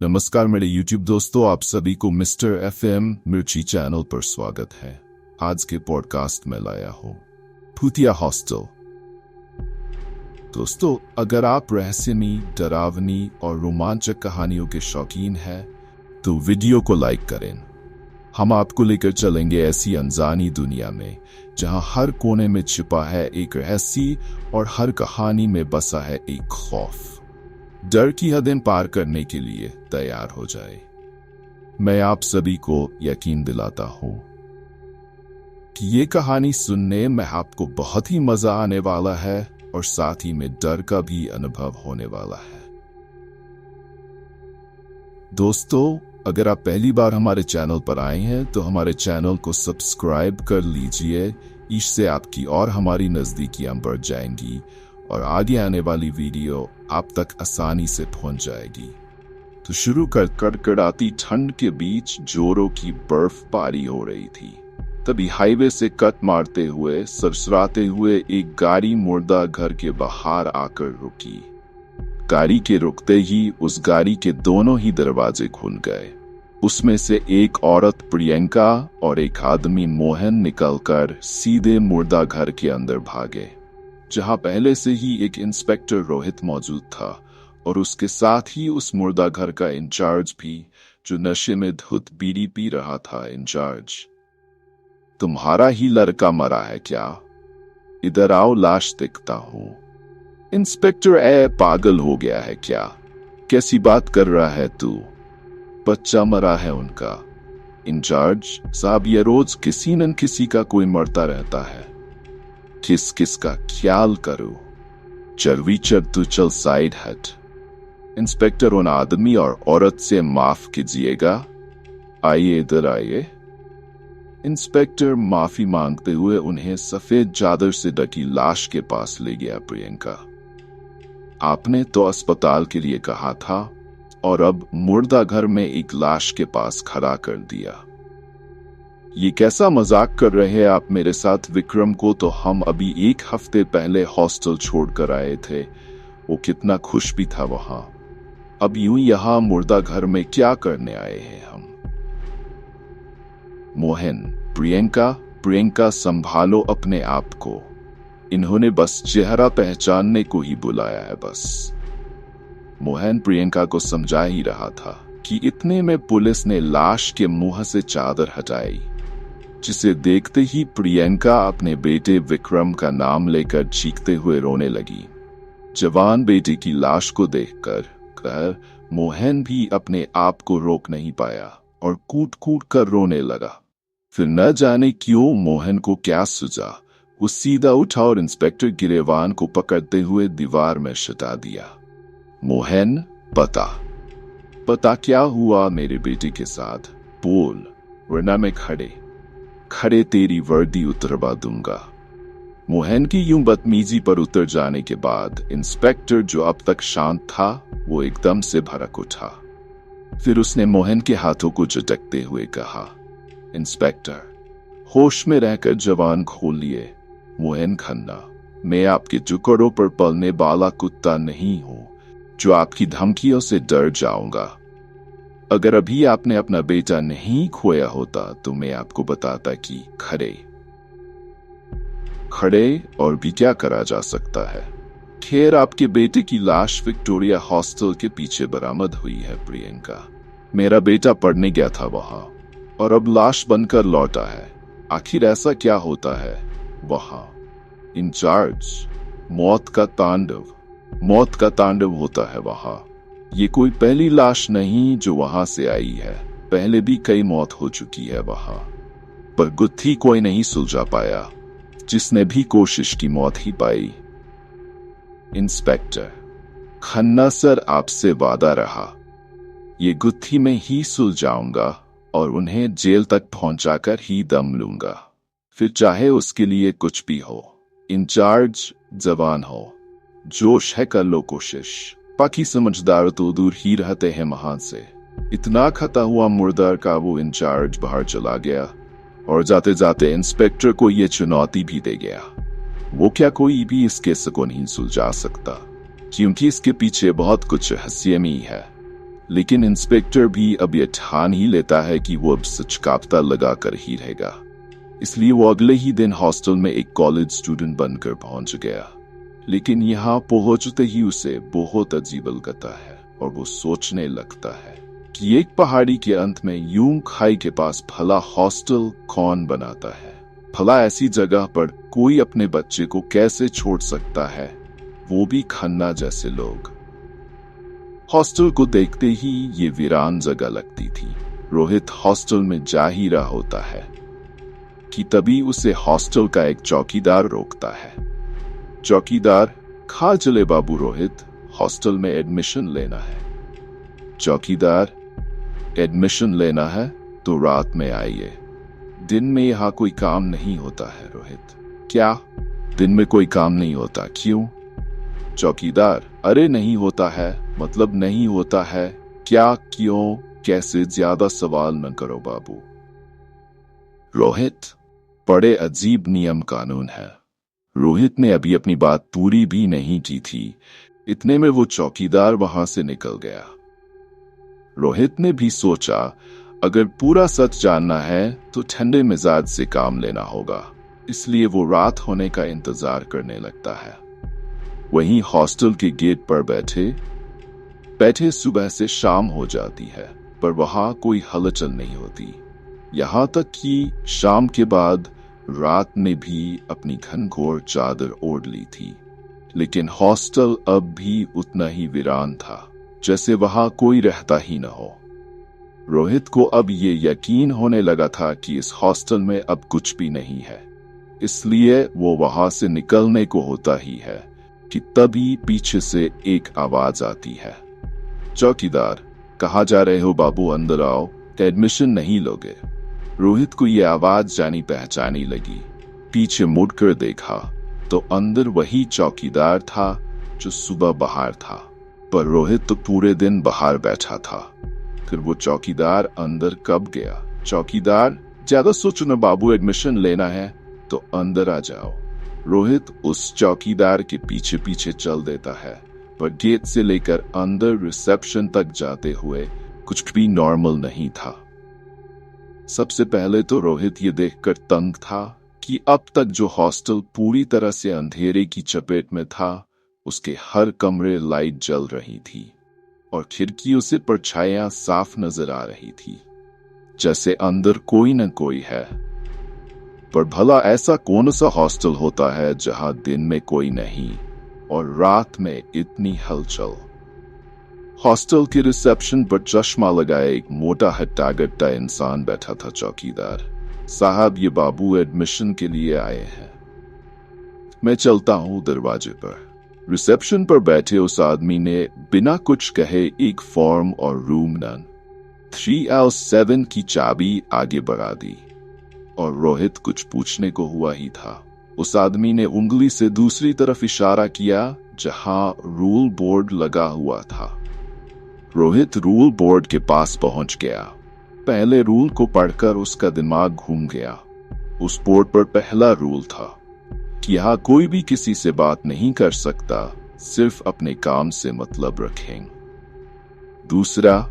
नमस्कार मेरे YouTube दोस्तों, आप सभी को मिस्टर FM मिर्ची चैनल पर स्वागत है। आज के पॉडकास्ट में लाया हूँ भूतिया हॉस्टल। दोस्तों, अगर आप रहस्यमयी, डरावनी और रोमांचक कहानियों के शौकीन हैं, तो वीडियो को लाइक करें। हम आपको लेकर चलेंगे ऐसी अनजानी दुनिया में जहां हर कोने में छिपा है एक रहस्य और हर कहानी में बसा है एक खौफ। डर की हदें पार करने के लिए तैयार हो जाए। मैं आप सभी को यकीन दिलाता हूं कि ये कहानी सुनने में आपको बहुत ही मजा आने वाला है और साथ ही में डर का भी अनुभव होने वाला है। दोस्तों, अगर आप पहली बार हमारे चैनल पर आए हैं तो हमारे चैनल को सब्सक्राइब कर लीजिए। इससे आपकी और हमारी नजदीकियां बढ़ जाएंगी और आगे आने वाली वीडियो आप तक आसानी से पहुंच जाएगी। तो शुरू कर कड़कड़ाती ठंड के बीच जोरों की बर्फबारी हो रही थी। तभी हाईवे से कट मारते हुए सरसराते हुए एक गाड़ी मुर्दा घर के बाहर आकर रुकी। गाड़ी के रुकते ही उस गाड़ी के दोनों ही दरवाजे खुल गए। उसमें से एक औरत प्रियंका और एक आदमी मोहन निकलकर सीधे मुर्दा घर के अंदर भागे, जहां पहले से ही एक इंस्पेक्टर रोहित मौजूद था और उसके साथ ही उस मुर्दा घर का इंचार्ज भी, जो नशे में धुत बीड़ी पी रहा था। इंचार्ज, तुम्हारा ही लड़का मरा है क्या? इधर आओ, लाश देखता हूं। इंस्पेक्टर, पागल हो गया है क्या? कैसी बात कर रहा है तू? बच्चा मरा है उनका। इंचार्ज साहब, ये रोज किसी न किसी का कोई मरता रहता है, किस किस का ख्याल करो। चरवीचर तू चल साइड हट। इंस्पेक्टर, उन आदमी और औरत से माफ कीजिएगा, आइए इधर आइए। इंस्पेक्टर माफी मांगते हुए उन्हें सफेद चादर से ढकी लाश के पास ले गया। प्रियंका, आपने तो अस्पताल के लिए कहा था और अब मुर्दा घर में एक लाश के पास खड़ा कर दिया। ये कैसा मजाक कर रहे हैं आप मेरे साथ? विक्रम को तो हम अभी एक हफ्ते पहले हॉस्टल छोड़कर आए थे, वो कितना खुश भी था वहां। अब यूं यहां मुर्दा घर में क्या करने आए हैं हम? मोहन, प्रियंका संभालो अपने आप को। इन्होंने बस चेहरा पहचानने को ही बुलाया है बस। मोहन प्रियंका को समझा ही रहा था कि इतने में पुलिस ने लाश के मुंह से चादर हटाई, जिसे देखते ही प्रियंका अपने बेटे विक्रम का नाम लेकर चीखते हुए रोने लगी। जवान बेटे की लाश को देखकर मोहन भी अपने आप को रोक नहीं पाया और कूट कूट कर रोने लगा। फिर न जाने क्यों मोहन को क्या सूझा, वो सीधा उठा और इंस्पेक्टर गिरेवान को पकड़ते हुए दीवार में सटा दिया। मोहन, पता क्या हुआ मेरे बेटे के साथ? बोल, वरना मैं खड़े तेरी वर्दी उतरवा दूंगा। मोहन की यूं बदतमीजी पर उतर जाने के बाद इंस्पेक्टर, जो अब तक शांत था, वो एकदम से भड़क उठा। फिर उसने मोहन के हाथों को झटकते हुए कहा, इंस्पेक्टर, होश में रहकर जवान खोलिए। मोहन खन्ना, मैं आपके टुकड़ों पर पलने वाला कुत्ता नहीं हूं जो आपकी धमकियों से डर जाऊंगा। अगर अभी आपने अपना बेटा नहीं खोया होता तो मैं आपको बताता कि खड़े और भी क्या करा जा सकता है। खैर, आपके बेटे की लाश विक्टोरिया हॉस्टल के पीछे बरामद हुई है। प्रियंका, मेरा बेटा पढ़ने गया था वहां और अब लाश बनकर लौटा है। आखिर ऐसा क्या होता है वहां? इंचार्ज, मौत का तांडव होता है वहां। ये कोई पहली लाश नहीं जो वहां से आई है, पहले भी कई मौत हो चुकी है वहां, पर गुत्थी कोई नहीं सुलझा पाया। जिसने भी कोशिश की मौत ही पाई। इंस्पेक्टर खन्ना सर, आपसे वादा रहा, ये गुत्थी में ही सुलझाऊंगा और उन्हें जेल तक पहुंचाकर ही दम लूंगा, फिर चाहे उसके लिए कुछ भी हो। इंचार्ज, जवान हो, जोश है, कर लो कोशिश। बाकी समझदार तो दूर ही रहते हैं महान से। इतना खता हुआ मुर्दा का वो इंचार्ज बाहर चला गया और जाते जाते इंस्पेक्टर को ये चुनौती भी दे गया। वो क्या कोई भी इस केस को नहीं सुलझा सकता, क्योंकि इसके पीछे बहुत कुछ रहस्यमयी है। लेकिन इंस्पेक्टर भी अब ये ठान ही लेता है कि वो अब सच कापता लगा कर ही रहेगा। इसलिए वो अगले ही दिन हॉस्टल में एक कॉलेज स्टूडेंट बनकर पहुंच गया। लेकिन यहाँ पहुंचते ही उसे बहुत अजीब लगता है और वो सोचने लगता है कि एक पहाड़ी के अंत में यूं खाई के पास भला हॉस्टल कौन बनाता है। भला ऐसी जगह पर कोई अपने बच्चे को कैसे छोड़ सकता है, वो भी खन्ना जैसे लोग। हॉस्टल को देखते ही ये वीरान जगह लगती थी। रोहित हॉस्टल में जा ही रहा होता है कि तभी उसे हॉस्टल का एक चौकीदार रोकता है। चौकीदार, खा चले बाबू रोहित, हॉस्टल में एडमिशन लेना है। चौकीदार, एडमिशन लेना है तो रात में आइए, दिन में यहाँ कोई काम नहीं होता है। रोहित, क्या दिन में कोई काम नहीं होता, क्यों? चौकीदार, अरे नहीं होता है, मतलब नहीं होता है, क्या, क्यों, कैसे, ज्यादा सवाल न करो बाबू। रोहित, बड़े अजीब नियम कानून है। रोहित ने अभी अपनी बात पूरी भी नहीं की थी, इतने में वो चौकीदार वहां से निकल गया। रोहित ने भी सोचा अगर पूरा सच जानना है तो ठंडे मिजाज से काम लेना होगा, इसलिए वो रात होने का इंतजार करने लगता है। वहीं हॉस्टल के गेट पर बैठे सुबह से शाम हो जाती है, पर वहां कोई हलचल नहीं होती। यहाँ तक कि शाम के बाद रात ने भी अपनी घनघोर चादर ओढ़ ली थी, लेकिन हॉस्टल अब भी उतना ही वीरान था जैसे वहां कोई रहता ही न हो। रोहित को अब ये यकीन होने लगा था कि इस हॉस्टल में अब कुछ भी नहीं है, इसलिए वो वहां से निकलने को होता ही है कि तभी पीछे से एक आवाज आती है। चौकीदार, कहाँ जा रहे हो बाबू, अंदर आओ, एडमिशन नहीं लोगे? रोहित को यह आवाज जानी पहचानी लगी। पीछे मुड़कर देखा तो अंदर वही चौकीदार था जो सुबह बाहर था, पर रोहित तो पूरे दिन बाहर बैठा था। फिर वो चौकीदार अंदर कब गया? चौकीदार, ज्यादा सोचो न बाबू, एडमिशन लेना है तो अंदर आ जाओ। रोहित उस चौकीदार के पीछे पीछे चल देता है, पर गेट से लेकर अंदर रिसेप्शन तक जाते हुए कुछ भी नॉर्मल नहीं था। सबसे पहले तो रोहित ये देखकर तंग था कि अब तक जो हॉस्टल पूरी तरह से अंधेरे की चपेट में था, उसके हर कमरे लाइट जल रही थी और खिड़कियों से परछाइयां साफ नजर आ रही थी, जैसे अंदर कोई न कोई है। पर भला ऐसा कौन सा हॉस्टल होता है जहां दिन में कोई नहीं और रात में इतनी हलचल? हॉस्टल के रिसेप्शन पर चश्मा लगाए एक मोटा हट्टा-गट्टा इंसान बैठा था। चौकीदार साहब, ये बाबू एडमिशन के लिए आए हैं। मैं चलता हूं दरवाजे पर। रिसेप्शन पर बैठे उस आदमी ने बिना कुछ कहे एक फॉर्म और रूम नंबर 3L7 की चाबी आगे बढ़ा दी और रोहित कुछ पूछने को हुआ ही था। उस आदमी ने उंगली से दूसरी तरफ इशारा किया जहां रूल बोर्ड लगा हुआ था। रोहित रूल बोर्ड के पास पहुंच गया। पहले रूल को पढ़कर उसका दिमाग घूम गया। उस बोर्ड पर पहला रूल था कि यहाँ कोई भी किसी से बात नहीं कर सकता, सिर्फ अपने काम से मतलब रखें। दूसरा,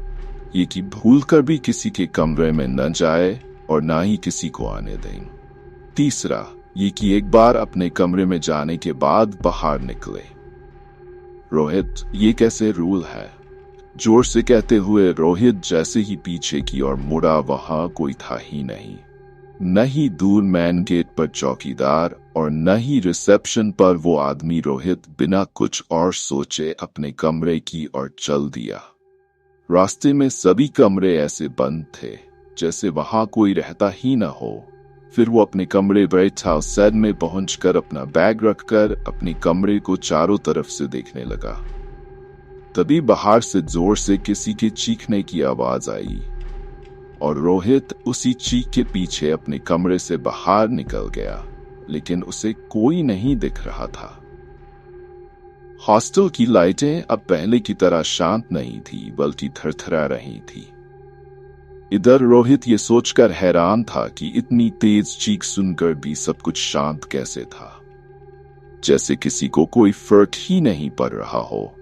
ये कि भूलकर भी किसी के कमरे में न जाए और ना ही किसी को आने दें। तीसरा, ये कि एक बार अपने कमरे में जाने के बाद बाहर निकले। रोहित, ये कैसे रूल है? जोर से कहते हुए रोहित जैसे ही पीछे की ओर मुड़ा, वहां कोई था ही नहीं। न ही दूर मेन गेट पर चौकीदार और न ही रिसेप्शन पर वो आदमी। रोहित बिना कुछ और सोचे अपने कमरे की ओर चल दिया। रास्ते में सभी कमरे ऐसे बंद थे जैसे वहां कोई रहता ही न हो। फिर वो अपने कमरे बैठा, सेड में पहुंचकर अपना बैग रखकर अपने कमरे को चारों तरफ से देखने लगा। तभी बाहर से जोर से किसी के चीखने की आवाज आई और रोहित उसी चीख के पीछे अपने कमरे से बाहर निकल गया, लेकिन उसे कोई नहीं दिख रहा था। हॉस्टल की लाइटें अब पहले की तरह शांत नहीं थी, बल्कि थरथरा रही थी। इधर रोहित ये सोचकर हैरान था कि इतनी तेज चीख सुनकर भी सब कुछ शांत कैसे था, जैसे किसी को कोई फर्क ही नहीं पड़ रहा हो।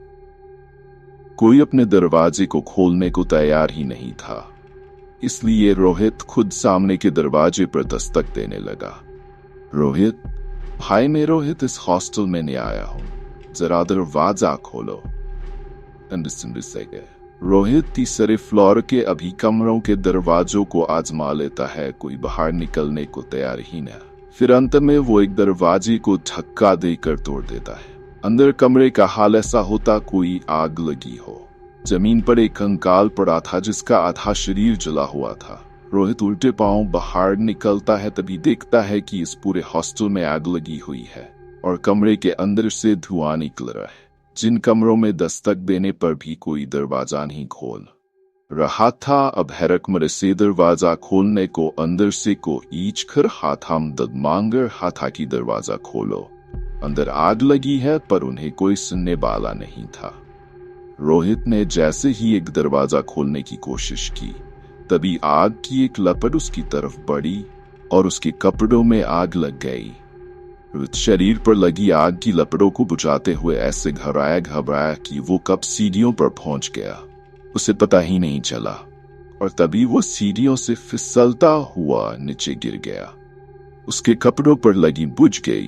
कोई अपने दरवाजे को खोलने को तैयार ही नहीं था। इसलिए रोहित खुद सामने के दरवाजे पर दस्तक देने लगा। रोहित, भाई मैं रोहित इस हॉस्टल में नहीं आया हूँ, जरा दरवाजा खोलो। रोहित तीसरे फ्लोर के अभी कमरों के दरवाजों को आजमा लेता है, कोई बाहर निकलने को तैयार ही न। फिर अंत में वो एक दरवाजे को धक्का देकर तोड़ देता है। अंदर कमरे का हाल ऐसा होता कोई आग लगी हो। जमीन पर एक कंकाल पड़ा था जिसका आधा शरीर जला हुआ था। रोहित उल्टे पांव बाहर निकलता है, तभी देखता है कि इस पूरे हॉस्टल में आग लगी हुई है और कमरे के अंदर से धुआं निकल रहा है। जिन कमरों में दस्तक देने पर भी कोई दरवाजा नहीं खोल रहा था, अब हैरकमर से दरवाजा खोलने को अंदर से को ईच कर हाथ मदद मांग रहा था कि दरवाजा खोलो, अंदर आग लगी है, पर उन्हें कोई सुनने वाला नहीं था। रोहित ने जैसे ही एक दरवाजा खोलने की कोशिश की, तभी आग की एक लपट उसकी तरफ बढ़ी और उसके कपड़ों में आग लग गई। शरीर पर लगी आग की लपटों को बुझाते हुए ऐसे घबराया कि वो कब सीढ़ियों पर पहुंच गया उसे पता ही नहीं चला, और तभी वो सीढ़ियों से फिसलता हुआ नीचे गिर गया। उसके कपड़ों पर लगी बुझ गई,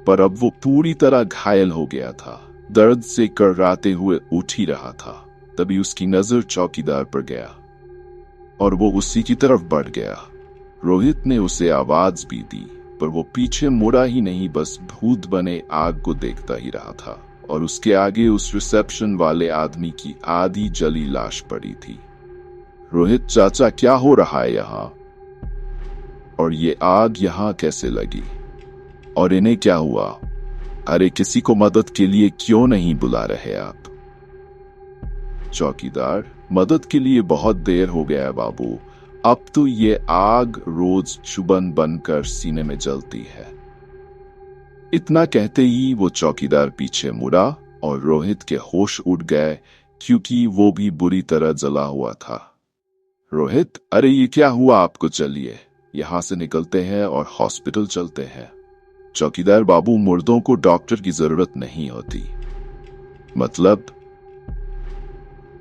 पर अब वो पूरी तरह घायल हो गया था। दर्द से कर्राते हुए उठ ही रहा था, तभी उसकी नजर चौकीदार पर गया और वो उसी की तरफ बढ़ गया। रोहित ने उसे आवाज भी दी, पर वो पीछे मुड़ा ही नहीं, बस भूत बने आग को देखता ही रहा था। और उसके आगे उस रिसेप्शन वाले आदमी की आधी जली लाश पड़ी थी। रोहित चाचा, क्या हो रहा है यहाँ? और ये आग यहाँ कैसे लगी? और इन्हें क्या हुआ? अरे किसी को मदद के लिए क्यों नहीं बुला रहे आप? चौकीदार, मदद के लिए बहुत देर हो गया है बाबू, अब तो ये आग रोज चुभन बनकर सीने में जलती है। इतना कहते ही वो चौकीदार पीछे मुड़ा और रोहित के होश उड़ गए, क्योंकि वो भी बुरी तरह जला हुआ था। रोहित, अरे ये क्या हुआ आपको? चलिए यहां से निकलते हैं और हॉस्पिटल चलते हैं। चौकीदार बाबू, मुर्दों को डॉक्टर की जरूरत नहीं होती।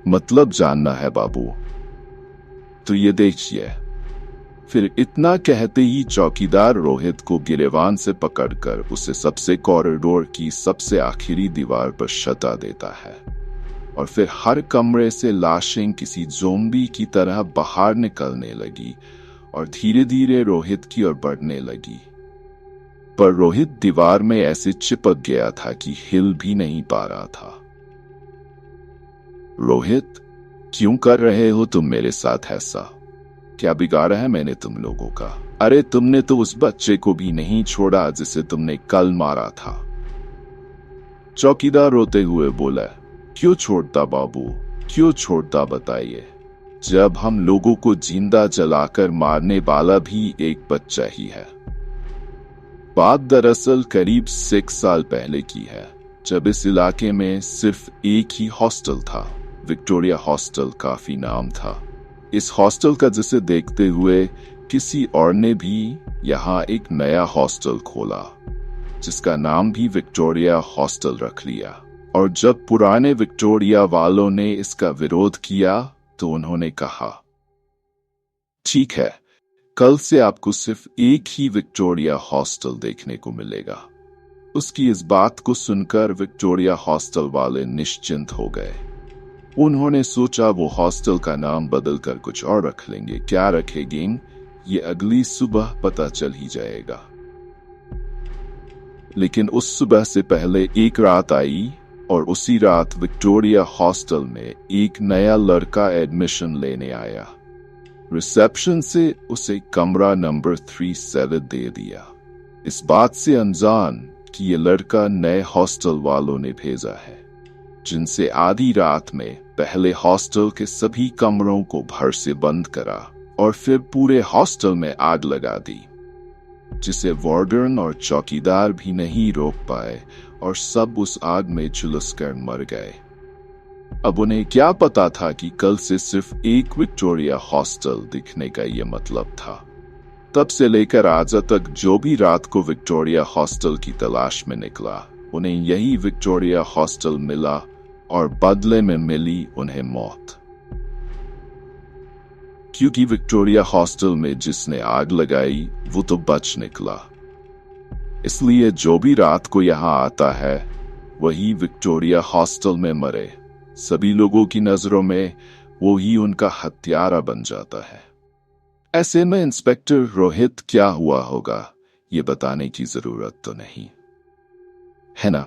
मतलब जानना है बाबू? तो ये देखिए। फिर इतना कहते ही चौकीदार रोहित को गिरेबान से पकड़कर उसे सबसे कॉरिडोर की सबसे आखिरी दीवार पर सटा देता है, और फिर हर कमरे से लाशें किसी ज़ोंबी की तरह बाहर निकलने लगी और धीरे धीरे रोहित की ओर बढ़ने लगी। पर रोहित दीवार में ऐसे चिपक गया था कि हिल भी नहीं पा रहा था। रोहित, क्यों कर रहे हो तुम मेरे साथ ऐसा? क्या बिगाड़ा है मैंने तुम लोगों का? अरे तुमने तो उस बच्चे को भी नहीं छोड़ा जिसे तुमने कल मारा था। चौकीदार रोते हुए बोला, क्यों छोड़ता बाबू, क्यों छोड़ता बताइए, जब हम लोगों को जिंदा जलाकर मारने वाला भी एक बच्चा ही है। बात दरअसल करीब 6 साल पहले की है, जब इस इलाके में सिर्फ एक ही हॉस्टल था। विक्टोरिया हॉस्टल काफी नाम था इस हॉस्टल का, जिसे देखते हुए किसी और ने भी यहाँ एक नया हॉस्टल खोला, जिसका नाम भी विक्टोरिया हॉस्टल रख लिया। और जब पुराने विक्टोरिया वालों ने इसका विरोध किया तो उन्होंने कहा, ठीक है, कल से आपको सिर्फ एक ही विक्टोरिया हॉस्टल देखने को मिलेगा। उसकी इस बात को सुनकर विक्टोरिया हॉस्टल वाले निश्चिंत हो गए। उन्होंने सोचा वो हॉस्टल का नाम बदलकर कुछ और रख लेंगे। क्या रखेंगे ये अगली सुबह पता चल ही जाएगा। लेकिन उस सुबह से पहले एक रात आई, और उसी रात विक्टोरिया हॉस्टल में एक नया लड़का एडमिशन लेने आया। रिसेप्शन से उसे कमरा नंबर 37 दे दिया, इस बात से अनजान कि ये लड़का नए हॉस्टल वालों ने भेजा है, जिनसे आधी रात में पहले हॉस्टल के सभी कमरों को भर से बंद करा और फिर पूरे हॉस्टल में आग लगा दी, जिसे वार्डन और चौकीदार भी नहीं रोक पाए और सब उस आग में झुलसकर मर गए। अब उन्हें क्या पता था कि कल से सिर्फ एक विक्टोरिया हॉस्टल दिखने का ये मतलब था। तब से लेकर आज तक जो भी रात को विक्टोरिया हॉस्टल की तलाश में निकला, उन्हें यही विक्टोरिया हॉस्टल मिला, और बदले में मिली उन्हें मौत। क्योंकि विक्टोरिया हॉस्टल में जिसने आग लगाई वो तो बच निकला, इसलिए जो भी रात को यहाँ आता है वही विक्टोरिया हॉस्टल में मरे। सभी लोगों की नजरों में वो ही उनका हत्यारा बन जाता है। ऐसे में इंस्पेक्टर रोहित क्या हुआ होगा ये बताने की जरूरत तो नहीं है ना।